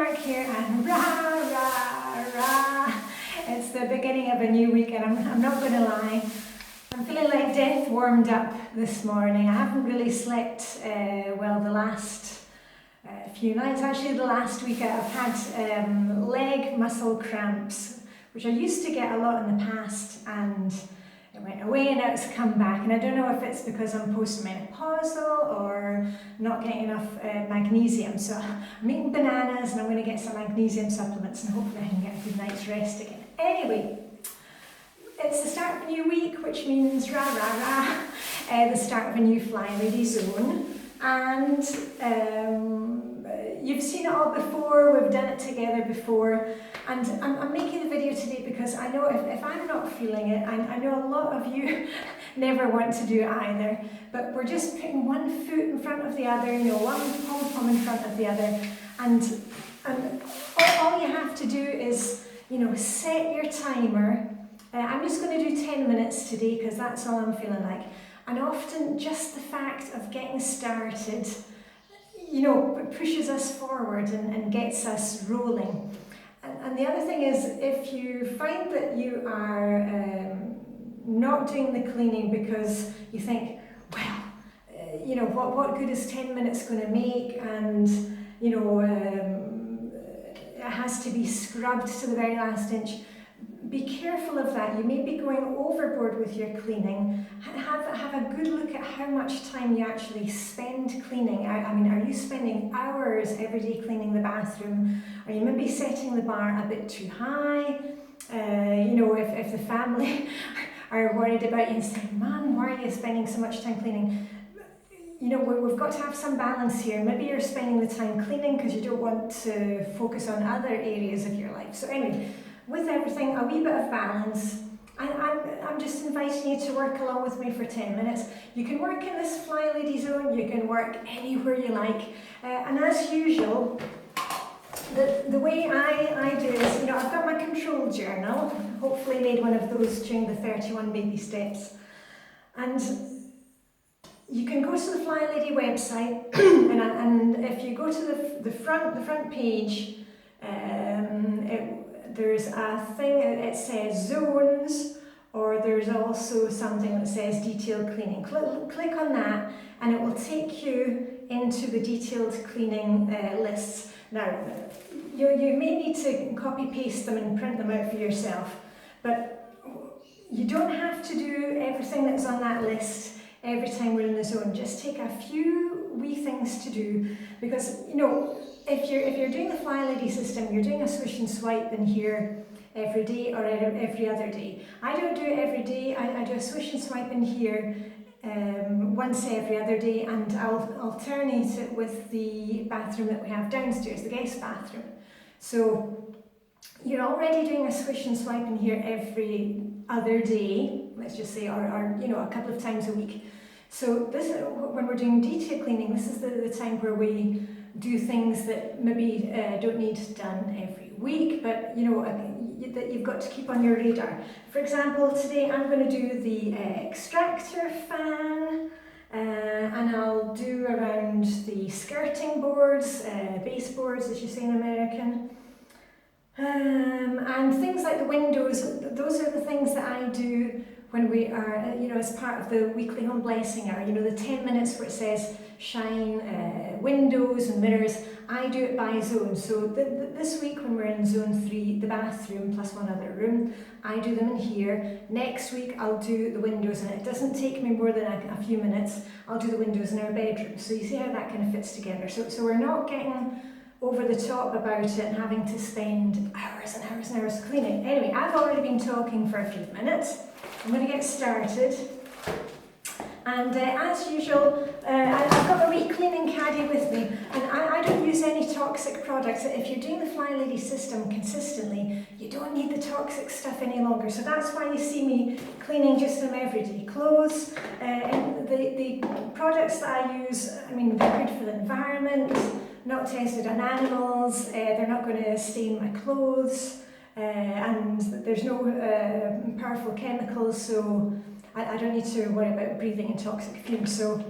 Mark here, and rah. It's the beginning of a new week, and I'm not going to lie, I'm feeling like death warmed up this morning. I haven't really slept well the last few nights. Actually, the last week I've had leg muscle cramps, which I used to get a lot in the past, and it went away and now it's come back. And I don't know if it's because I'm postmenopausal or not getting enough magnesium. So I'm eating bananas and I'm going to get some magnesium supplements and hopefully I can get a good night's rest again. Anyway, it's the start of a new week, which means the start of a new Flylady Zone. And you've seen it all before, we've done it together before, and I'm making the video today because I know if I'm not feeling it, I know a lot of you never want to do it either, but we're just putting one foot in front of the other, you know, one pom-pom in front of the other, and all you have to do is, you know, set your timer. I'm just going to do 10 minutes today because that's all I'm feeling like. And often just the fact of getting started, you know, pushes us forward and gets us rolling. And the other thing is, if you find that you are not doing the cleaning because you think, well, you know, what good is 10 minutes going to make, and, you know, it has to be scrubbed to the very last inch. Be careful of that. You may be going overboard with your cleaning. Have a good look at how much time you actually spend cleaning. I mean, are you spending hours every day cleaning the bathroom? Are you maybe setting the bar a bit too high? You know, if the family are worried about you and saying, "Mum, why are you spending so much time cleaning?" You know, we've got to have some balance here. Maybe you're spending the time cleaning because you don't want to focus on other areas of your life. So anyway, with everything, a wee bit of balance. I'm just inviting you to work along with me for 10 minutes. You can work in this Flylady Zone, you can work anywhere you like. And as usual, the way I do is, you know, I've got my control journal, hopefully made one of those during the 31 baby steps. And you can go to the Flylady website, and if you go to the front page, there's a thing, it says zones, or there's also something that says detailed cleaning. Click on that and it will take you into the detailed cleaning lists. Now, you may need to copy paste them and print them out for yourself, but you don't have to do everything that's on that list every time we're in the zone. Just take a few wee things to do, because, you know, if you're doing the Flylady system, you're doing a swish and swipe in here every day or every other day. I don't do it every day. I do a swish and swipe in here once every other day, and I'll alternate it with the bathroom that we have downstairs, the guest bathroom. So you're already doing a swish and swipe in here every other day, let's just say, or you know, a couple of times a week. So this, when we're doing detail cleaning, this is the time where we do things that maybe don't need done every week, but you know, that you've got to keep on your radar. For example, today I'm going to do the extractor fan, and I'll do around the skirting boards, baseboards as you say in American, and things like the windows. Those are the things that I do when we are, you know, as part of the weekly home blessing hour, you know, the 10 minutes where it says shine windows and mirrors. I do it by zone. So this week when we're in zone 3, the bathroom plus one other room, I do them in here. Next week I'll do the windows, and it doesn't take me more than a few minutes. I'll do the windows in our bedroom. So you see how that kind of fits together. So we're not getting over the top about it and having to spend hours and hours and hours cleaning. Anyway, I've already been talking for a few minutes. I'm going to get started. And as usual, I've got my wee cleaning caddy with me, and I don't use any toxic products. If you're doing the Flylady system consistently, you don't need the toxic stuff any longer. So that's why you see me cleaning just some everyday clothes. And the products that I use, I mean, they're good for the environment, not tested on animals, they're not going to stain my clothes, and there's no powerful chemicals, so I don't need to worry about breathing in toxic fumes. So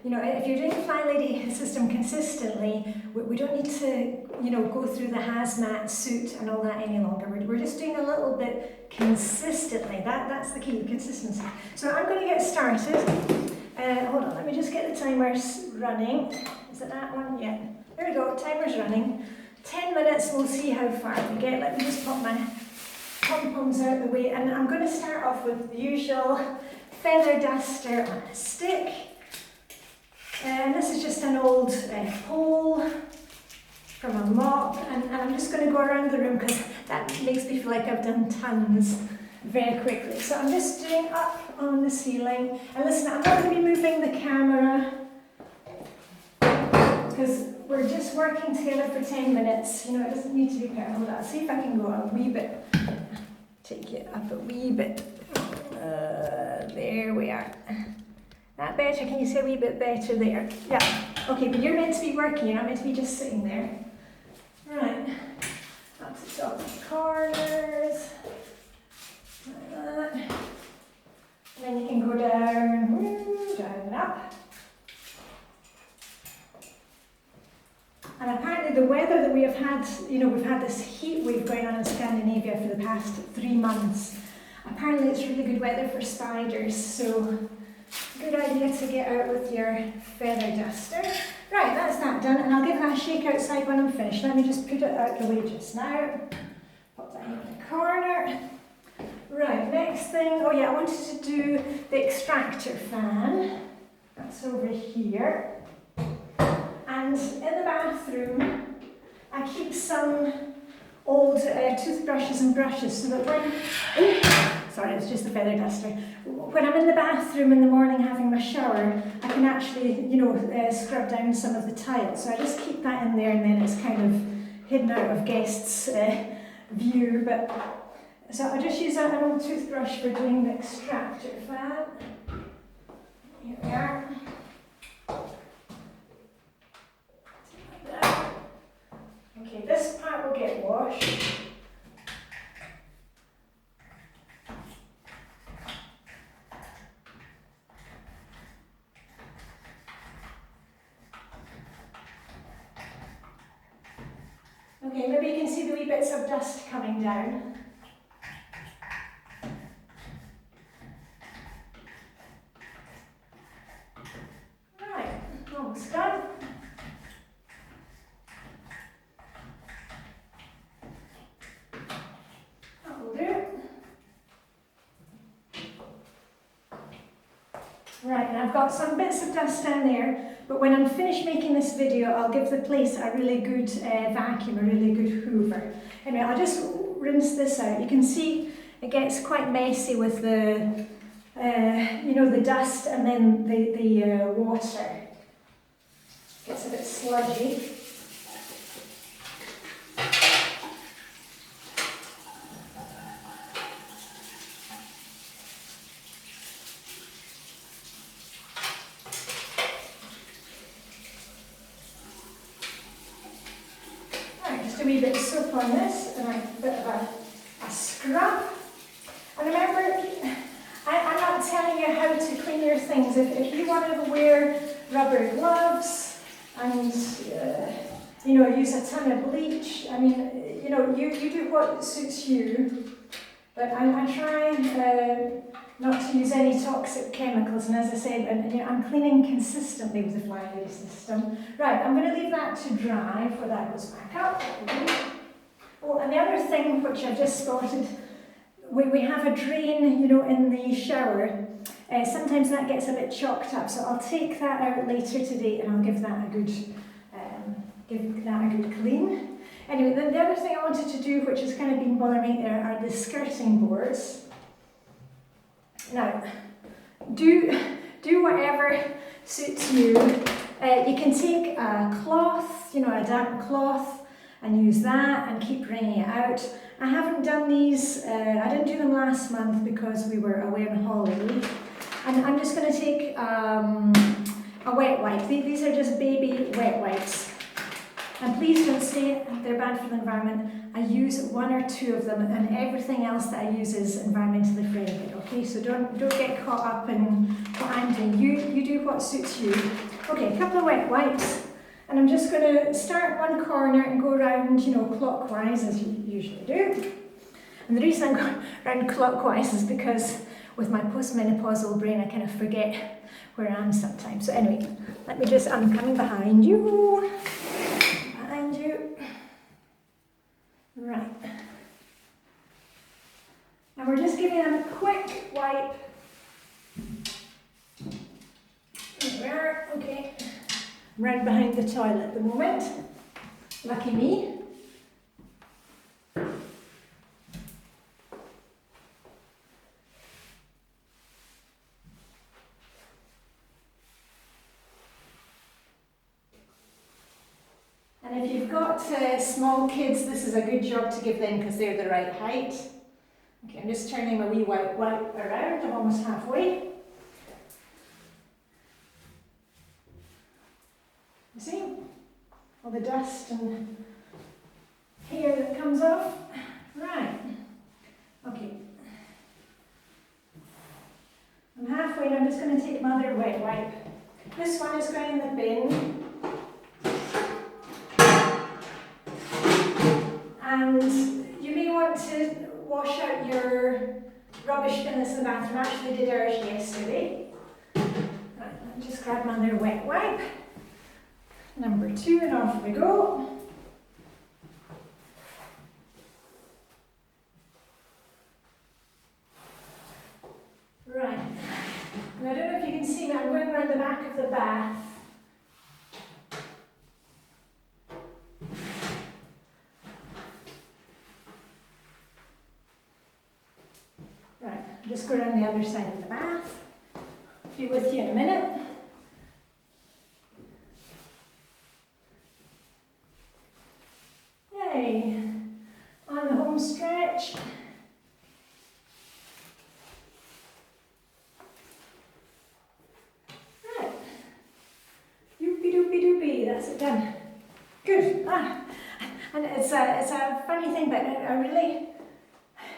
you know, if you're doing the Flylady system consistently, we don't need to, you know, go through the hazmat suit and all that any longer. We're just doing a little bit consistently. That's the key, consistency. So I'm going to get started. Hold on, let me just get the timers running. Is it that one? Yeah. There we go, timer's running. 10 minutes, we'll see how far we get. Let me just pop my pom-poms out of the way. And I'm going to start off with the usual feather duster on a stick. And this is just an old pole from a mop. And I'm just going to go around the room because that makes me feel like I've done tons very quickly. So I'm just doing up on the ceiling. And listen, I'm not going to be moving the camera because we're just working together for 10 minutes. You know, it doesn't need to be perfect. Hold on, see if I can go a wee bit. Take it up a wee bit. There we are. That better? Can you say a wee bit better there? Yeah. Okay, but you're meant to be working. You're not meant to be just sitting there. Right. Up to the top of the corners. Like that. And then you can go down, down and up. And apparently the weather that we have had, you know, we've had this heat wave going on in Scandinavia for the past 3 months. Apparently it's really good weather for spiders, so good idea to get out with your feather duster. Right, that's that done, and I'll give that a shake outside when I'm finished. Let me just put it out the way just now. Pop that in the corner. Right, next thing, oh yeah, I wanted to do the extractor fan. That's over here. And in the bathroom, I keep some old toothbrushes and brushes so that when, sorry, it's just the feather duster. When I'm in the bathroom in the morning having my shower, I can actually, you know, scrub down some of the tiles. So I just keep that in there, and then it's kind of hidden out of guests' view. But so I just use an old toothbrush for doing the extractor fan. Here we are. Okay, this part will get washed. Okay, maybe you can see the wee bits of dust coming down. Right, almost done. Right, and I've got some bits of dust down there, but when I'm finished making this video, I'll give the place a really good vacuum, a really good hoover. Anyway, I'll just rinse this out. You can see it gets quite messy with the, you know, the dust and then the water. Gets a bit sludgy. A wee bit of soap on this and a bit of a scrub. And remember, I'm not telling you how to clean your things. If you want to wear rubber gloves and you know, use a ton of bleach, I mean, you know, you do what suits you. But I try not to use any toxic chemicals, and as I said, you know, I'm cleaning consistently with the Flylady system. Right, I'm going to leave that to dry before that goes back up. Oh, and the other thing which I just spotted, we have a drain, you know, in the shower. Sometimes that gets a bit chalked up, so I'll take that out later today and I'll give that a good, clean. Anyway, the other thing I wanted to do, which has kind of been bothering me, there are the skirting boards. Now, do whatever suits you. You can take a cloth, you know, a damp cloth, and use that and keep wringing it out. I haven't done these, I didn't do them last month because we were away on holiday. And I'm just going to take a wet wipe. These are just baby wet wipes. And please don't say they're bad for the environment. I use 1 or 2 of them, and everything else that I use is environmentally friendly, okay? So don't get caught up in what I'm doing. You do what suits you. Okay, a couple of wet wipes, and I'm just going to start one corner and go around, you know, clockwise as you usually do. And the reason I'm going around clockwise is because with my postmenopausal brain I kind of forget where I am sometimes. So anyway, let me just, I'm coming behind you. Behind you. Right. And we're just giving them a quick wipe. There we are, okay. I'm right behind the toilet at the moment. Lucky me. And if you've got small kids, this is a good job to give them because they're the right height. Okay, I'm just turning my wee wipe around, I'm almost halfway. You see? All the dust and hair that comes off. Right. Okay. I'm halfway and I'm just going to take my other wet wipe. This one is going in the bin. And you may want to wash out your rubbish bin that's in the bathroom. I actually did ours yesterday. Right, I'll just grab my other wet wipe. Number 2, and off we go. Right. And I don't know if you can see me, I'm going around the back of the bath. Just go around the other side of the bath. I'll be with you in a minute. Yay! On the home stretch. Right. Doopy doopy doopy, that's it done. Good. And it's a funny thing, but I really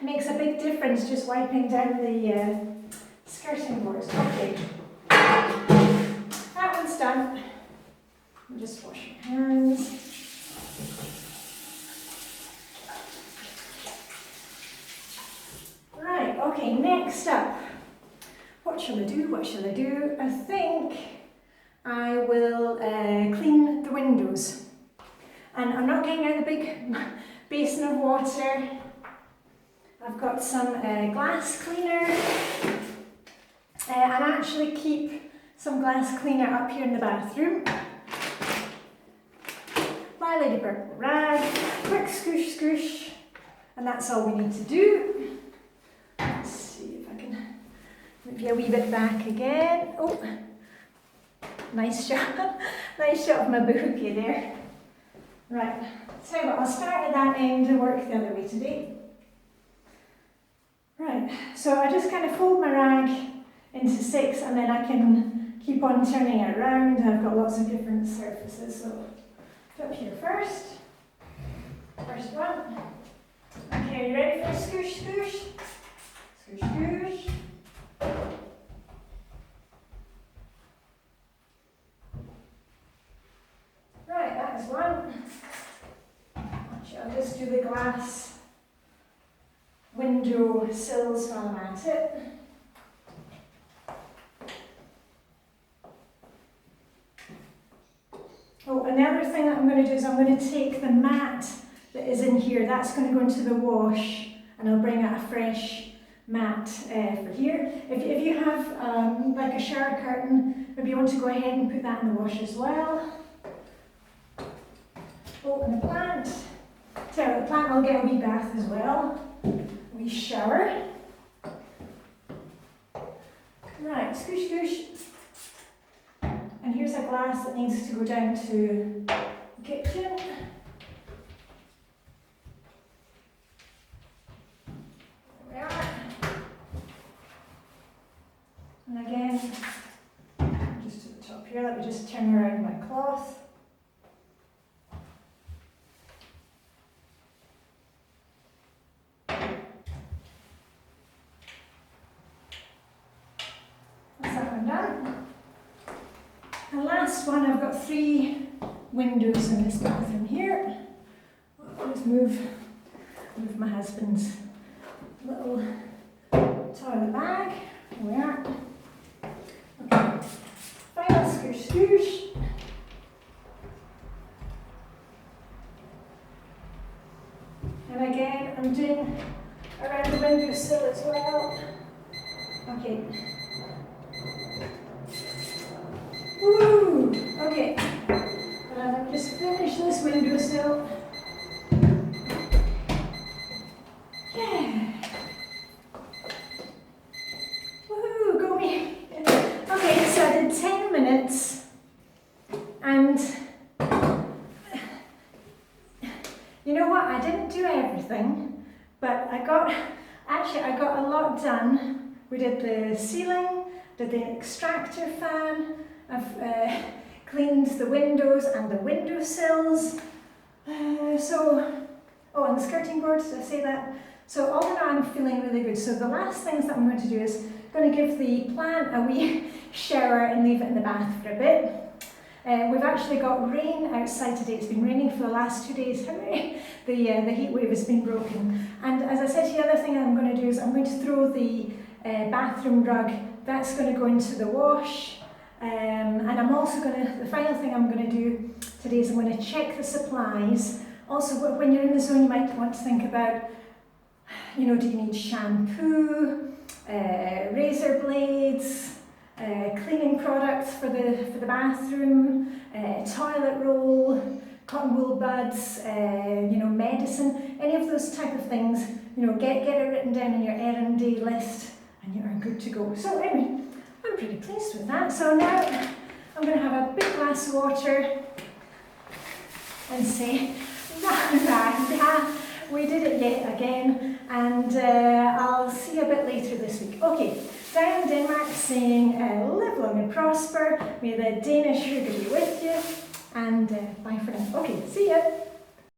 makes a big difference just wiping down the skirting boards. Okay, that one's done. I'll just wash my hands. Right, okay, next up. What shall I do? What shall I do? I think I will clean the windows. And I'm not getting out the big basin of water. I've got some glass cleaner. And actually keep some glass cleaner up here in the bathroom. Flylady purple rag, quick scoosh scoosh, and that's all we need to do. Let's see if I can move you a wee bit back again. Oh, nice shot, nice shot of my bouquet there. Right, so I'll start at that end and work the other way today. Right, so I just kind of fold my rag into 6 and then I can keep on turning it around. I've got lots of different surfaces, so up here first. First one. Okay, are you ready for a scoosh scoosh? Scoosh scoosh. Right, that is one. Actually, I'll just do the glass window sills while I'm at it. Oh, and the other thing that I'm going to do is I'm going to take the mat that is in here, that's going to go into the wash, and I'll bring out a fresh mat for here. If you have like a shower curtain, maybe you want to go ahead and put that in the wash as well. Oh, and the plant. So the plant will get a wee bath as well. We shower. Right, scoosh scoosh. And here's a glass that needs to go down to the kitchen. There we are. And again, just to the top here, let me just turn around my cloth. last one, I've got 3 windows in this bathroom here. Let's move my husband's little toilet bag. Here we are. Okay, final scoosh. And again, I'm doing around the windowsill as well. Okay. Woo! Okay. Let me just finish this windowsill. Yeah. Woohoo! Go me. Okay, so I did 10 minutes, and you know what? I didn't do everything, but I got a lot done. We did the ceiling, did the extractor fan. I've cleaned the windows and the windowsills. And the skirting board, did I say that? So all in all, I'm feeling really good. So the last things that I'm going to do is going to give the plant a wee shower and leave it in the bath for a bit. We've actually got rain outside today. It's been raining for the last 2 days. Hooray! The heat wave has been broken. And as I said, the other thing I'm going to do is I'm going to throw the bathroom rug. That's going to go into the wash. And I'm also the final thing I'm going to do today is I'm going to check the supplies. Also, when you're in the zone, you might want to think about, do you need shampoo, razor blades, cleaning products for the bathroom, toilet roll, cotton wool buds, medicine, any of those type of things. Get it written down in your R&D list, and you're good to go. So anyway, I'm pretty pleased with that. So now I'm going to have a big glass of water and say, rah, we did it yet again, and I'll see you a bit later this week. Okay, Diane Denmark saying, live long and prosper, may the Danish sugar be with you, and bye for now. Okay, see ya.